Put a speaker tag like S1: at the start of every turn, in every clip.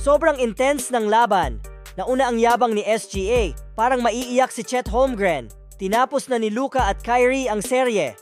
S1: Sobrang intense ng laban. Nauna ang yabang ni SGA, parang maiiyak si Chet Holmgren. Tinapos na ni Luka at Kyrie ang serye.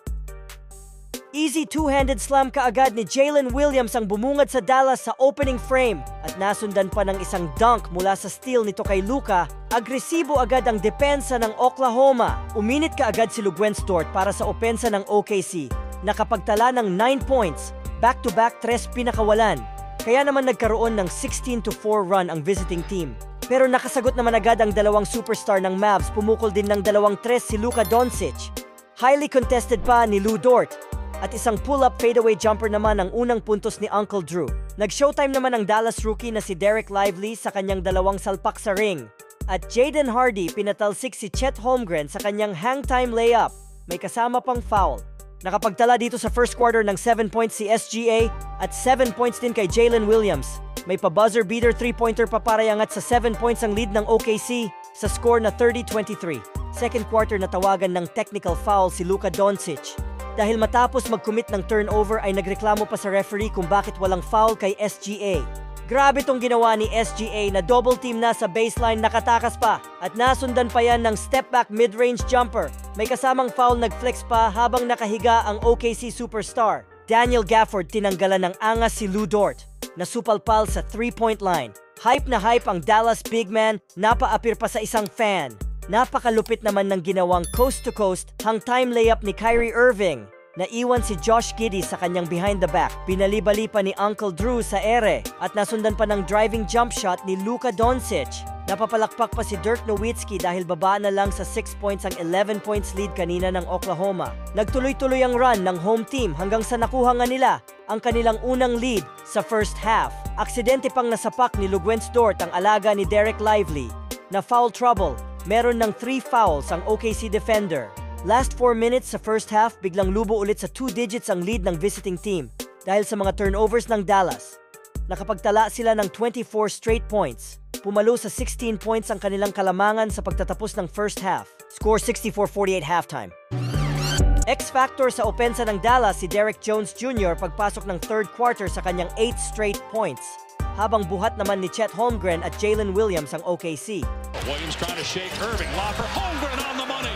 S1: Easy two-handed slam kaagad ni Jalen Williams ang bumungad sa Dallas sa opening frame at nasundan pa ng isang dunk mula sa steal nito kay Luka. Agresibo agad ang depensa ng Oklahoma. Uminit kaagad si Luguentz Dort para sa opensa ng OKC. Nakapagtala ng 9 points, back-to-back 3 pinakawalan. Kaya naman nagkaroon ng 16-4 run ang visiting team. Pero nakasagot naman agad ang dalawang superstar ng Mavs, pumukol din ng 2 3 si Luka Doncic. Highly contested pa ni Lu Dort. At isang pull-up fadeaway jumper naman ang unang puntos ni Uncle Drew. Nag-showtime naman ang Dallas rookie na si Derek Lively sa kanyang 2 salpak sa ring. At Jaden Hardy pinatalsik si Chet Holmgren sa kanyang hang-time layup. May kasama pang foul. Nakapagtala dito sa first quarter ng 7 points si SGA at 7 points din kay Jalen Williams. May pa-buzzer beater 3-pointer pa para iangat sa 7 points ang lead ng OKC sa score na 30-23. Second quarter natawagan ng technical foul si Luka Doncic. Dahil matapos mag-commit ng turnover ay nagreklamo pa sa referee kung bakit walang foul kay SGA. Grabe tong ginawa ni SGA na double team na sa baseline, nakatakas pa at nasundan pa yan ng step back mid-range jumper. May kasamang foul, nag-flex pa habang nakahiga ang OKC superstar. Daniel Gafford tinanggalan ng angas si Lu Dort na supalpal sa 3-point line. Hype na hype ang Dallas big man, napaapir pa sa isang fan. Napakalupit naman ng ginawang coast-to-coast hang-time layup ni Kyrie Irving. Naiwan si Josh Giddey sa kanyang behind the back. Pinalibali pa ni Uncle Drew sa ere at nasundan pa ng driving jump shot ni Luka Doncic. Napapalakpak pa si Dirk Nowitzki dahil baba na lang sa 6 points ang 11 points lead kanina ng Oklahoma. Nagtuloy-tuloy ang run ng home team hanggang sa nakuha nga nila ang kanilang unang lead sa first half. Aksidente pang nasapak ni Luguentz Dort ang alaga ni Derek Lively na foul trouble. Meron ng 3 fouls ang OKC defender. Last 4 minutes sa first half, biglang lubo ulit sa 2 digits ang lead ng visiting team dahil sa mga turnovers ng Dallas. Nakapagtala sila ng 24 straight points. Pumalo sa 16 points ang kanilang kalamangan sa pagtatapos ng first half. Score 64-48 halftime. X-factor sa opensa ng Dallas si Derek Jones Jr. pagpasok ng third quarter sa kanyang 8 straight points. Habang buhat naman ni Chet Holmgren at Jalen Williams ang OKC.
S2: Williams trying to shake Irving, lob for Holmgren on the money.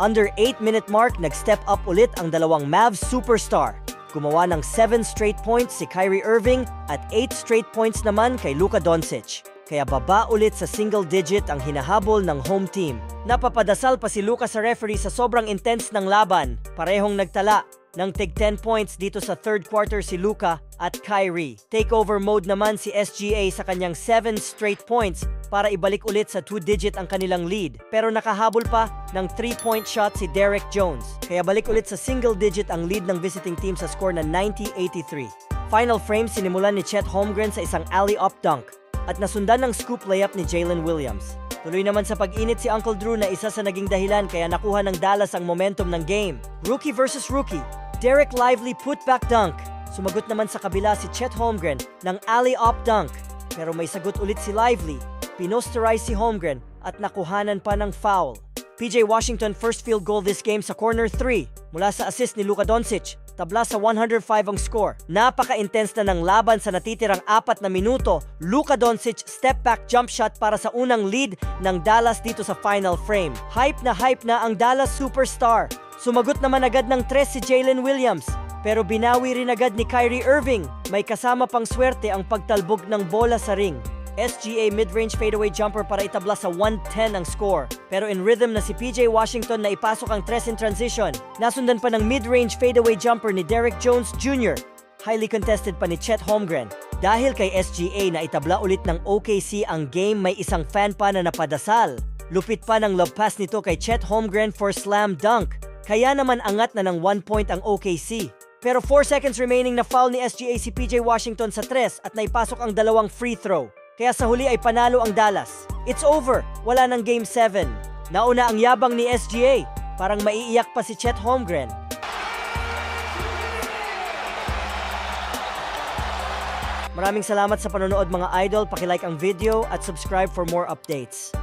S1: Under 8-minute mark, nag-step up ulit ang dalawang Mavs superstar. Gumawa ng 7 straight points si Kyrie Irving at 8 straight points naman kay Luka Doncic. Kaya baba ulit sa single digit ang hinahabol ng home team. Napapadasal pa si Luka sa referee sa sobrang intense ng laban. Parehong nagtala ng tig 10 points dito sa third quarter si Luka at Kyrie. Takeover mode naman si SGA sa kanyang 7 straight points para ibalik ulit sa 2-digit ang kanilang lead. Pero nakahabol pa ng 3-point shot si Derek Jones. Kaya balik ulit sa single-digit ang lead ng visiting team sa score na 90-83. Final frame sinimulan ni Chet Holmgren sa isang alley-oop dunk at nasundan ng scoop layup ni Jalen Williams. Tuloy naman sa pag-init si Uncle Drew na isa sa naging dahilan kaya nakuha ng Dallas ang momentum ng game. Rookie versus rookie. Derek Lively putback dunk. Sumagot naman sa kabila si Chet Holmgren ng alley-oop dunk. Pero may sagot ulit si Lively. Pinosterize si Holmgren at nakuhanan pa ng foul. PJ Washington first field goal this game sa corner 3 mula sa assist ni Luka Doncic. Tabla sa 105 ang score. Napaka-intense na ng laban sa natitirang 4 na minuto. Luka Doncic step back jump shot para sa unang lead ng Dallas dito sa final frame. Hype na ang Dallas superstar. Sumagot naman agad ng 3 si Jalen Williams. Pero binawi rin agad ni Kyrie Irving. May kasama pang swerte ang pagtalbog ng bola sa ring. SGA mid-range fadeaway jumper para itabla sa 110 ang score. Pero in rhythm na si PJ Washington na ipasok ang 3 in transition. Nasundan pa ng mid-range fadeaway jumper ni Derek Jones Jr. Highly contested pa ni Chet Holmgren. Dahil kay SGA na itabla ulit ng OKC ang game, may isang fan pa na napadasal. Lupit pa ng lob pass nito kay Chet Holmgren for slam dunk. Kaya naman angat na ng 1 point ang OKC. Pero 4 seconds remaining na foul ni SGA si PJ Washington sa 3 at naipasok ang 2 free throw. Kaya sa huli ay panalo ang Dallas. It's over. Wala ng Game 7. Nauna ang yabang ni SGA. Parang maiiyak pa si Chet Holmgren. Maraming salamat sa panonood mga idol. Paki-like ang video at subscribe for more updates.